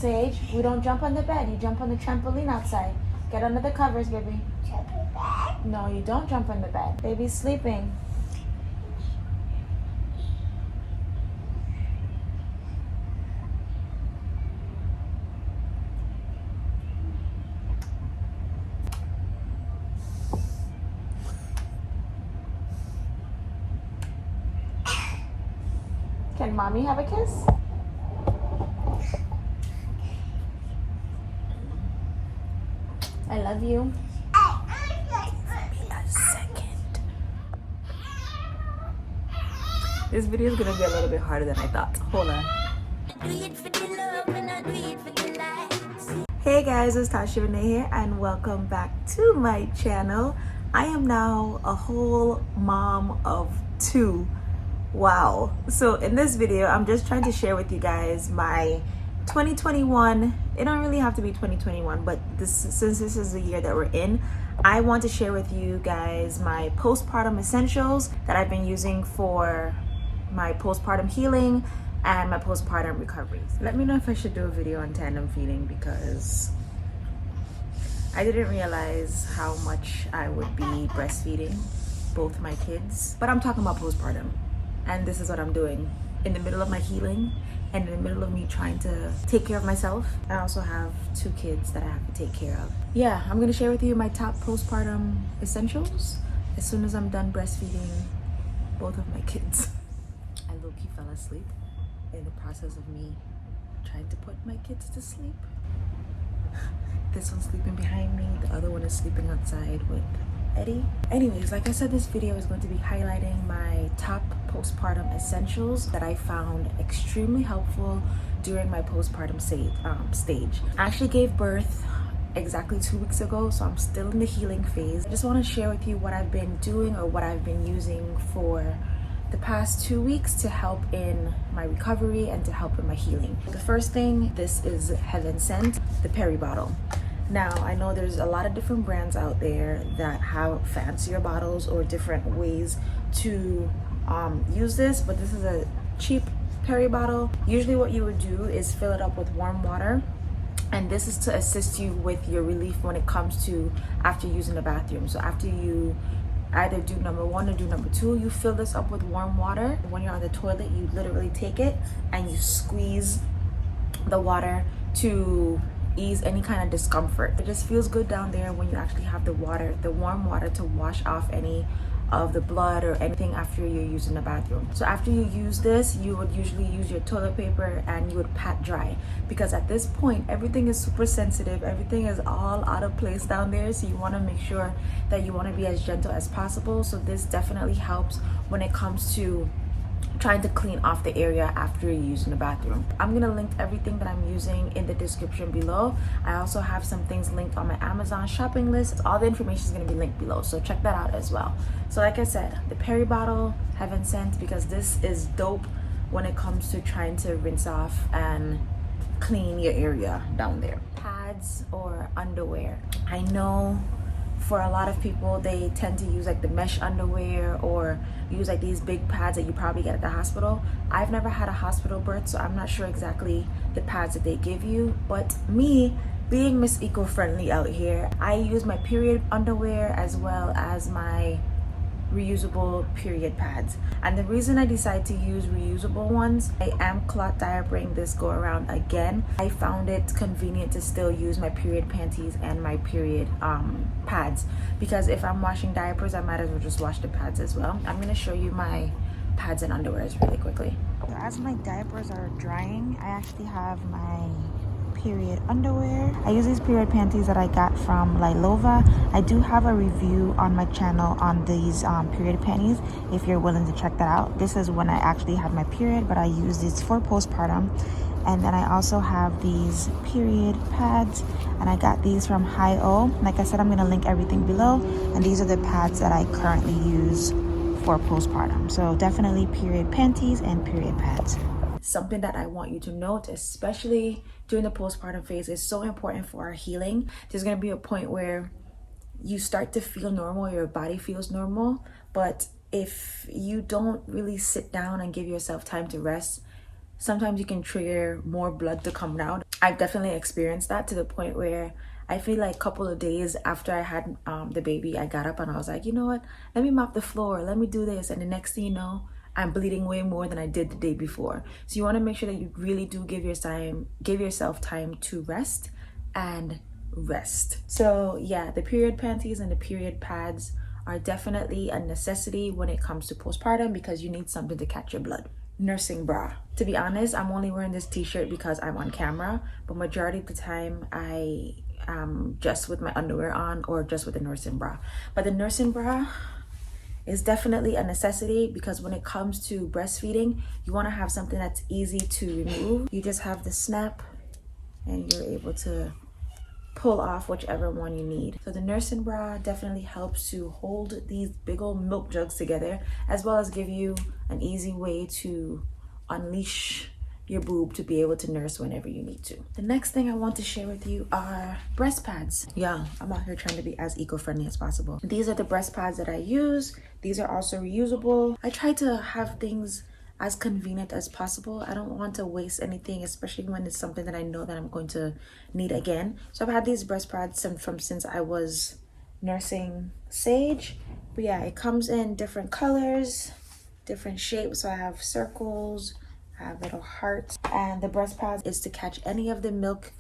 Sage, we don't jump on the bed. You jump on the trampoline outside. Get under the covers, baby. Jump on the bed? No, you don't jump on the bed. Baby's sleeping. Can mommy have a kiss? I love you. A second. This video is gonna be a little bit harder than I thought. Hold on. Hey guys, it's Taasha Reneé here and welcome back to my channel. I am now a whole mom of 2. Wow. So in this video, I'm just trying to share with you guys my 2021. It don't really have to be 2021, but since this is the year that we're in, I want to share with you guys my postpartum essentials that I've been using for my postpartum healing and my postpartum recoveries. Let me know if I should do a video on tandem feeding because I didn't realize how much I would be breastfeeding both my kids. But I'm talking about postpartum. And this is what I'm doing in the middle of my healing and in the middle of me trying to take care of myself. I also have 2 kids that I have to take care of. Yeah, I'm gonna share with you my top postpartum essentials as soon as I'm done breastfeeding both of my kids. I low-key fell asleep in the process of me trying to put my kids to sleep. This one's sleeping behind me, the other one is sleeping outside with Eddie. Anyways, like I said, this video is going to be highlighting my top postpartum essentials that I found extremely helpful during my postpartum stage. I actually gave birth exactly 2 weeks ago, so I'm still in the healing phase. I just want to share with you what I've been doing or what I've been using for the past 2 weeks to help in my recovery and to help in my healing. The first thing, this is Heaven Sent, the Peri bottle. Now, I know there's a lot of different brands out there that have fancier bottles or different ways to use this, but this is a cheap Peri bottle. Usually what you would do is fill it up with warm water, and this is to assist you with your relief when it comes to after using the bathroom. So after you either do number 1 or do number 2, you fill this up with warm water. When you're on the toilet, you literally take it and you squeeze the water to ease any kind of discomfort. It just feels good down there when you actually have the water, the warm water, to wash off any of the blood or anything after you're using the bathroom. So after you use this, you would usually use your toilet paper and you would pat dry, because at this point everything is super sensitive, everything is all out of place down there, so you want to make sure that you want to be as gentle as possible. So this definitely helps when it comes to trying to clean off the area after you're using the bathroom. I'm gonna link everything that I'm using in the description below. I also have some things linked on my Amazon shopping list. All the information is gonna be linked below, so check that out as well. So like I said, the Peri bottle, Heaven Sent, because this is dope when it comes to trying to rinse off and clean your area down there. Pads or underwear. I know for a lot of people, they tend to use like the mesh underwear or use like these big pads that you probably get at the hospital. I've never had a hospital birth, so I'm not sure exactly the pads that they give you. But me, being Miss Eco-Friendly out here, I use my period underwear as well as my reusable period pads. And the reason I decided to use reusable ones, I am cloth diapering this go around again. I found it convenient to still use my period panties and my period pads, because if I'm washing diapers, I might as well just wash the pads as well. I'm gonna show you my pads and underwears really quickly. So as my diapers are drying, I actually have my period underwear. I use these period panties that I got from Lilova. I do have a review on my channel on these period panties if you're willing to check that out. This is when I actually have my period, but I use these for postpartum. And then I also have these period pads, and I got these from Hi-O. Like I said, I'm gonna link everything below, and these are the pads that I currently use for postpartum. So definitely period panties and period pads. Something that I want you to note, especially during the postpartum phase, is so important for our healing. There's going to be a point where you start to feel normal, your body feels normal, but if you don't really sit down and give yourself time to rest, sometimes you can trigger more blood to come down. I've definitely experienced that to the point where I feel like a couple of days after I had the baby, I got up and I was like, you know what, let me mop the floor, let me do this, and the next thing you know, I'm bleeding way more than I did the day before. So you want to make sure that you really do give yourself time to rest and rest. So yeah, the period panties and the period pads are definitely a necessity when it comes to postpartum because you need something to catch your blood. Nursing bra. To be honest, I'm only wearing this t-shirt because I'm on camera, but majority of the time I am just with my underwear on or just with the nursing bra. But the nursing bra is definitely a necessity because when it comes to breastfeeding, you want to have something that's easy to remove. You just have the snap and you're able to pull off whichever one you need. So the nursing bra definitely helps to hold these big old milk jugs together, as well as give you an easy way to unleash your boob to be able to nurse whenever you need to. The next thing I want to share with you are breast pads. Yeah, I'm out here trying to be as eco-friendly as possible. These are the breast pads that I use. These are also reusable. I try to have things as convenient as possible. I don't want to waste anything, especially when it's something that I know that I'm going to need again. So I've had these breast pads since I was nursing Sage. But yeah, it comes in different colors, different shapes. So I have circles, I have little hearts, and the breast pads is to catch any of the milk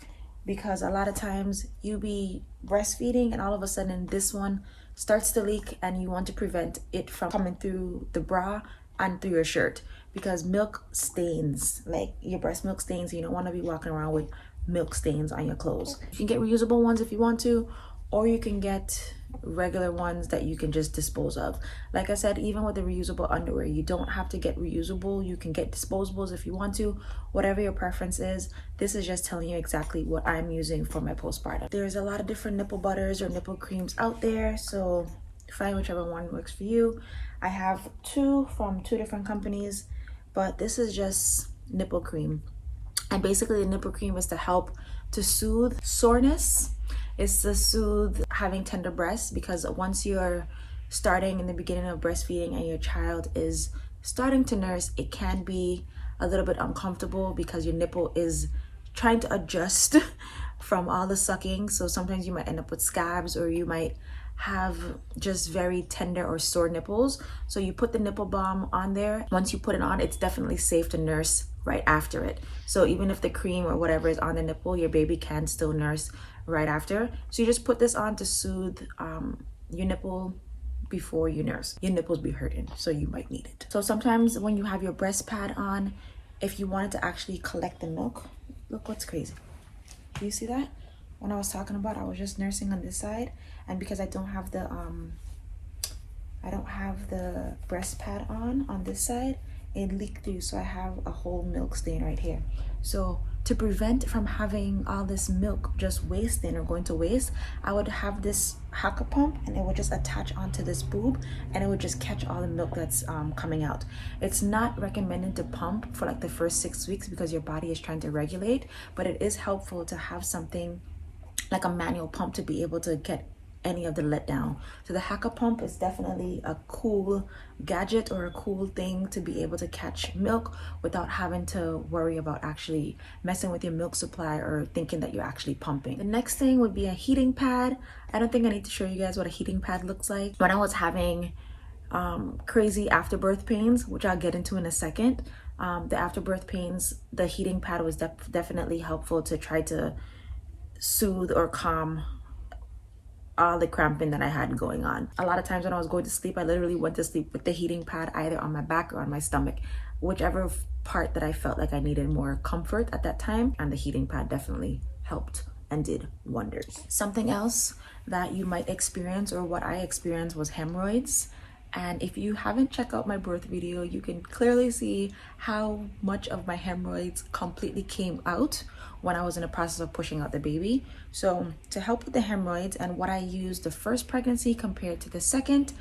because a lot of times you be breastfeeding and all of a sudden this one starts to leak and you want to prevent it from coming through the bra and through your shirt because milk stains, like your breast milk stains. You don't want to be walking around with milk stains on your clothes. You can get reusable ones if you want to, or you can get regular ones that you can just dispose of. Like I said, even with the reusable underwear, you don't have to get reusable. You can get disposables if you want to, whatever your preference is. This is just telling you exactly what I'm using for my postpartum. There's a lot of different nipple butters or nipple creams out there, so find whichever one works for you. I have two from two different companies, but this is just nipple cream. And basically the nipple cream is to help to soothe soreness. It's to soothe having tender breasts because once you're starting in the beginning of breastfeeding and your child is starting to nurse, it can be a little bit uncomfortable because your nipple is trying to adjust from all the sucking. So sometimes you might end up with scabs or you might have just very tender or sore nipples. So you put the nipple balm on there. Once you put it on, it's definitely safe to nurse right after it. So even if the cream or whatever is on the nipple, your baby can still nurse right after. So you just put this on to soothe your nipple before you nurse. Your nipples be hurting, so you might need it. So sometimes when you have your breast pad on, if you wanted to actually collect the milk, look what's crazy. Do you see that? When I was talking about, I was just nursing on this side, and because I don't have the breast pad on this side, it leaked through, so I have a whole milk stain right here. So to prevent from having all this milk just wasting or going to waste, I would have this Haka pump and it would just attach onto this boob and it would just catch all the milk that's coming out. It's not recommended to pump for like the first 6 weeks because your body is trying to regulate, but it is helpful to have something like a manual pump to be able to get any of the letdown. So the Haka pump is definitely a cool gadget or a cool thing to be able to catch milk without having to worry about actually messing with your milk supply or thinking that you're actually pumping. The next thing would be a heating pad. I don't think I need to show you guys what a heating pad looks like. When I was having crazy afterbirth pains, which I'll get into in a second, the afterbirth pains, the heating pad was definitely helpful to try to soothe or calm all the cramping that I had going on. A lot of times when I was going to sleep, I literally went to sleep with the heating pad either on my back or on my stomach, whichever part that I felt like I needed more comfort at that time, and the heating pad definitely helped and did wonders. Something else that you might experience, or what I experienced, was hemorrhoids. And if you haven't checked out my birth video, you can clearly see how much of my hemorrhoids completely came out when I was in the process of pushing out the baby. So to help with the hemorrhoids, and what I used the first pregnancy compared to the second,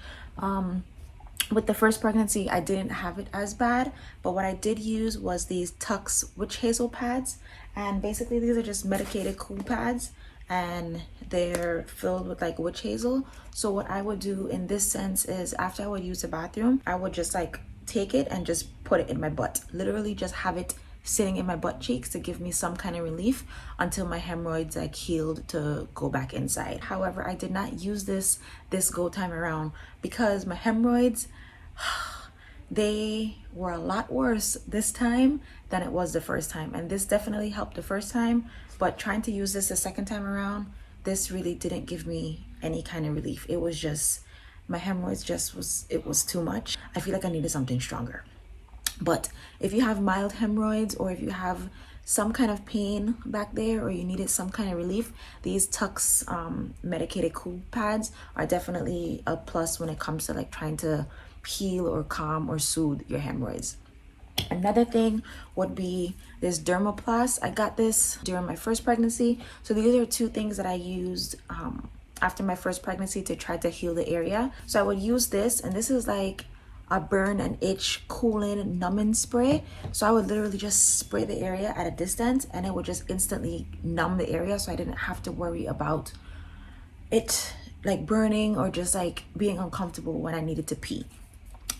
with the first pregnancy, I didn't have it as bad, but what I did use was these Tux witch hazel pads. And basically these are just medicated cool pads, and they're filled with like witch hazel. So what I would do in this sense is, after I would use the bathroom, I would just like take it and just put it in my butt, literally just have it sitting in my butt cheeks to give me some kind of relief until my hemorrhoids like healed to go back inside. However, I did not use this go time around because my hemorrhoids, they were a lot worse this time than it was the first time. And this definitely helped the first time, but trying to use this the second time around, this really didn't give me any kind of relief. It was just, my hemorrhoids it was too much. I feel like I needed something stronger. But if you have mild hemorrhoids, or if you have some kind of pain back there, or you needed some kind of relief, these Tux medicated cool pads are definitely a plus when it comes to like trying to heal or calm or soothe your hemorrhoids. Another thing would be this Dermoplast. I got this during my first pregnancy. So these are two things that I used after my first pregnancy to try to heal the area. So I would use this, and this is like a burn and itch cooling numbing spray. So I would literally just spray the area at a distance, and it would just instantly numb the area, so I didn't have to worry about it like burning or just like being uncomfortable when I needed to pee.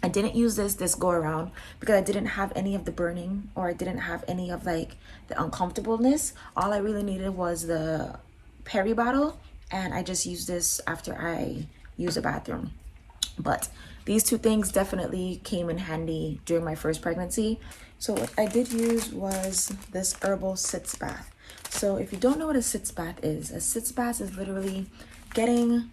I didn't use this go around because I didn't have any of the burning, or I didn't have any of like the uncomfortableness. All I really needed was the peri bottle, and I just used this after I used the bathroom. But these two things definitely came in handy during my first pregnancy. So what I did use was this herbal sitz bath. So if you don't know what a sitz bath is literally getting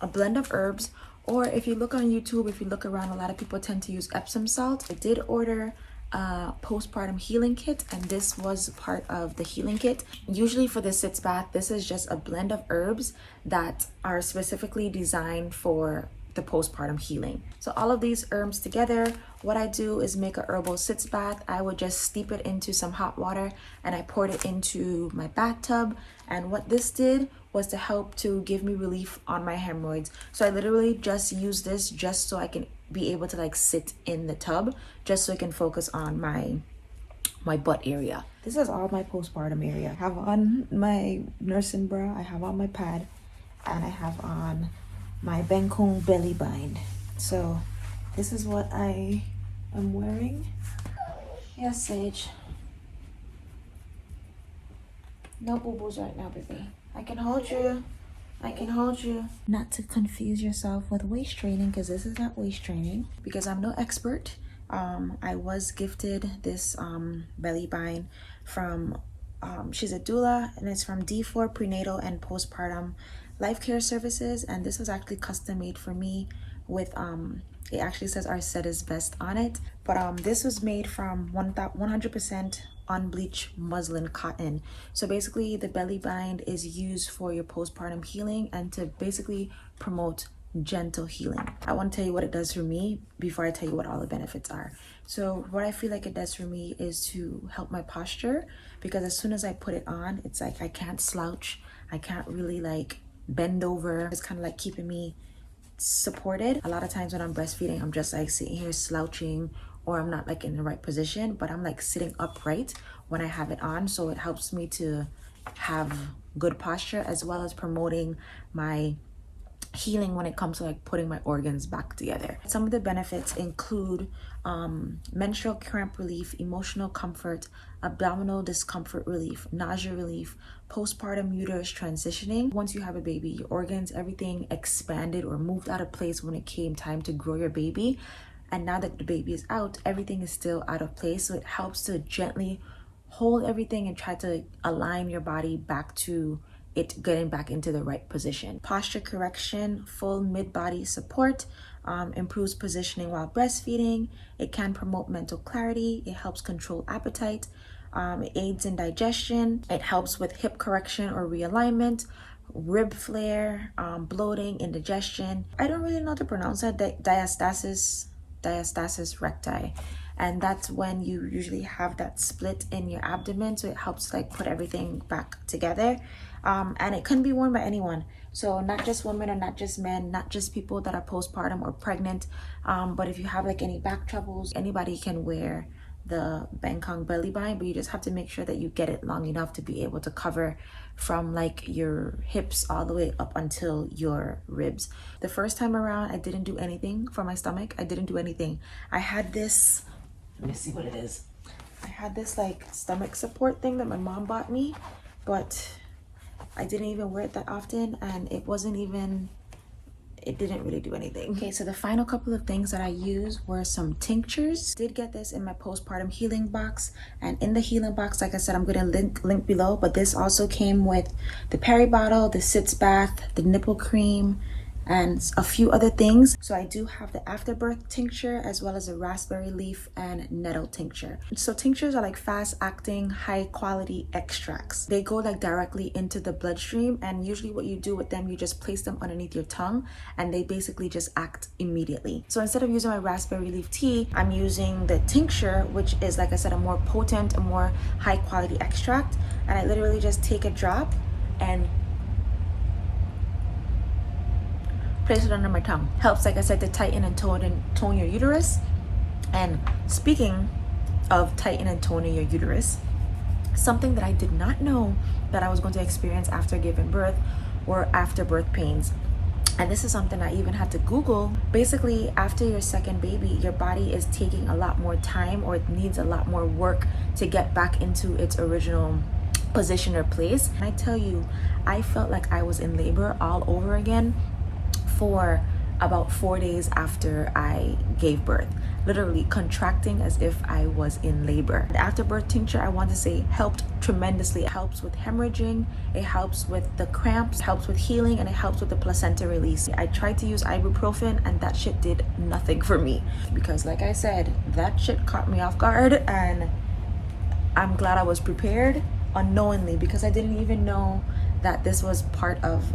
a blend of herbs, or if you look on YouTube, if you look around, a lot of people tend to use Epsom salt. I did order a postpartum healing kit, and this was part of the healing kit. Usually for the sitz bath, this is just a blend of herbs that are specifically designed for the postpartum healing. So all of these herbs together, what I do is make a herbal sitz bath. I would just steep it into some hot water, and I poured it into my bathtub. And what this did was to help to give me relief on my hemorrhoids. So I literally just use this just so I can be able to like sit in the tub, just so I can focus on my butt area. This is all my postpartum area. I have on my nursing bra, I have on my pad, and I have on my Bangkok belly bind. So this is what I am wearing. Yes, Sage. No boo-boos right now, baby. I can hold you. I can hold you. Not to confuse yourself with waist training, because this is not waist training, because I'm no expert. I was gifted this belly bind from, she's a doula, and it's from D4 Prenatal and Postpartum Life Care Services, and this was actually custom made for me with it actually says our set is best on it, but this was made from 100% unbleached muslin cotton. So basically the belly bind is used for your postpartum healing and to basically promote gentle healing. I want to tell you what it does for me before I tell you what all the benefits are. So what I feel like it does for me is to help my posture, because as soon as I put it on, it's like I can't slouch, I can't really like bend over. It's kind of like keeping me supported. A lot of times when I'm breastfeeding, I'm just like sitting here slouching, or I'm not like in the right position, but I'm like sitting upright when I have it on. So it helps me to have good posture, as well as promoting my healing when it comes to like putting my organs back together. Some of the benefits include menstrual cramp relief, emotional comfort, abdominal discomfort relief, nausea relief, postpartum uterus transitioning. Once you have a baby, your organs, everything expanded or moved out of place when it came time to grow your baby. And now that the baby is out, everything is still out of place. So it helps to gently hold everything and try to align your body back to it getting back into the right position. Posture correction, full mid-body support, improves positioning while breastfeeding. It can promote mental clarity. It helps control appetite. It aids in digestion. It helps with hip correction or realignment, rib flare, bloating, indigestion. I don't really know how to pronounce that. Diastasis recti. And that's when you usually have that split in your abdomen, so it helps like put everything back together. And it can be worn by anyone, so not just women or not just men, not just people that are postpartum or pregnant, but if you have like any back troubles, anybody can wear the Bangkok belly bind, but you just have to make sure that you get it long enough to be able to cover from like your hips all the way up until your ribs. The first time around, I didn't do anything for my stomach. I didn't do anything. I had this, let me see what it is. I had this like stomach support thing that my mom bought me, but I didn't even wear it that often, and it didn't really do anything. Okay, so the final couple of things that I used were some tinctures. Did get this in my postpartum healing box, and in the healing box, like I said, I'm gonna link below, but this also came with the peri bottle, the sitz bath, the nipple cream, and a few other things. So I do have the afterbirth tincture as well as a raspberry leaf and nettle tincture. So tinctures are like fast acting, high quality extracts. They go like directly into the bloodstream, and usually what you do with them, you just place them underneath your tongue and they basically just act immediately. So instead of using my raspberry leaf tea, I'm using the tincture, which is, like I said, a more potent, a more high quality extract. And I literally just take a drop and place it under my tongue. Helps, like I said, to tighten and tone your uterus. And speaking of tighten and toning your uterus, something that I did not know that I was going to experience after giving birth were afterbirth pains. And this is something I even had to Google. Basically, after your second baby, your body is taking a lot more time, or it needs a lot more work to get back into its original position or place. And I tell you, I felt like I was in labor all over again for about 4 days after I gave birth, literally contracting as if I was in labor. The afterbirth tincture, I want to say, helped tremendously. It helps with hemorrhaging, it helps with the cramps, it helps with healing, and it helps with the placenta release. I tried to use ibuprofen and that shit did nothing for me, because like I said, that shit caught me off guard, and I'm glad I was prepared unknowingly, because I didn't even know that this was part of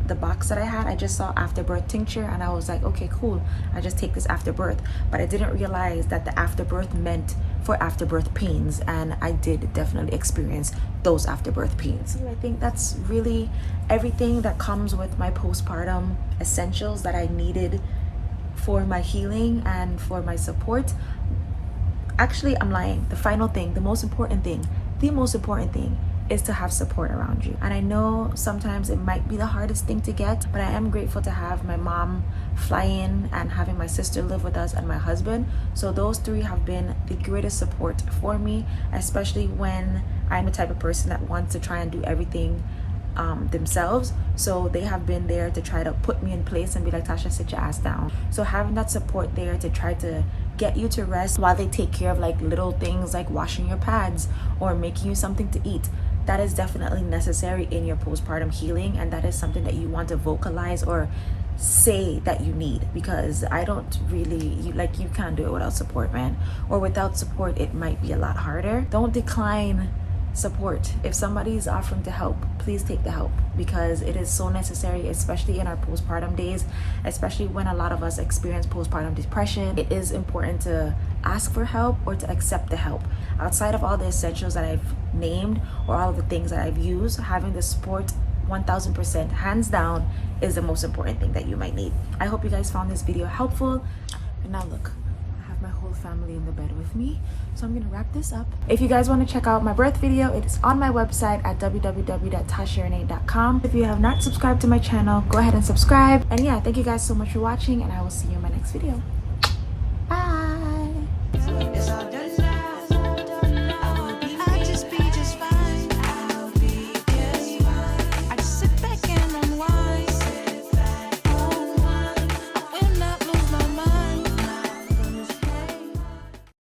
the box that I had. I just saw afterbirth tincture and I was like, okay, cool, I just take this after birth. But I didn't realize that the afterbirth meant for afterbirth pains, and I did definitely experience those afterbirth pains. I think that's really everything that comes with my postpartum essentials that I needed for my healing and for my support. Actually, I'm lying. The final thing, the most important thing is to have support around you. And I know sometimes it might be the hardest thing to get, but I am grateful to have my mom fly in and having my sister live with us and my husband. So those three have been the greatest support for me, especially when I'm the type of person that wants to try and do everything themselves. So they have been there to try to put me in place and be like, Tasha, sit your ass down. So having that support there to try to get you to rest while they take care of like little things like washing your pads or making you something to eat, that is definitely necessary in your postpartum healing, and that is something that you want to vocalize or say that you need, because I don't really, you can't do it without support, man. Or without support, it might be a lot harder. Don't decline support. If somebody is offering to help, please take the help, because it is so necessary, especially in our postpartum days, especially when a lot of us experience postpartum depression. It is important to ask for help or to accept the help. Outside of all the essentials that I've named or all of the things that I've used, having the support 1000% hands down is the most important thing that you might need. I hope you guys found this video helpful. And now look, my whole family in the bed with me, so I'm gonna wrap this up. If you guys want to check out my birth video, it is on my website at www.taashareneé.com. If you have not subscribed to my channel, go ahead and subscribe. And yeah, thank you guys so much for watching, and I will see you in my next video.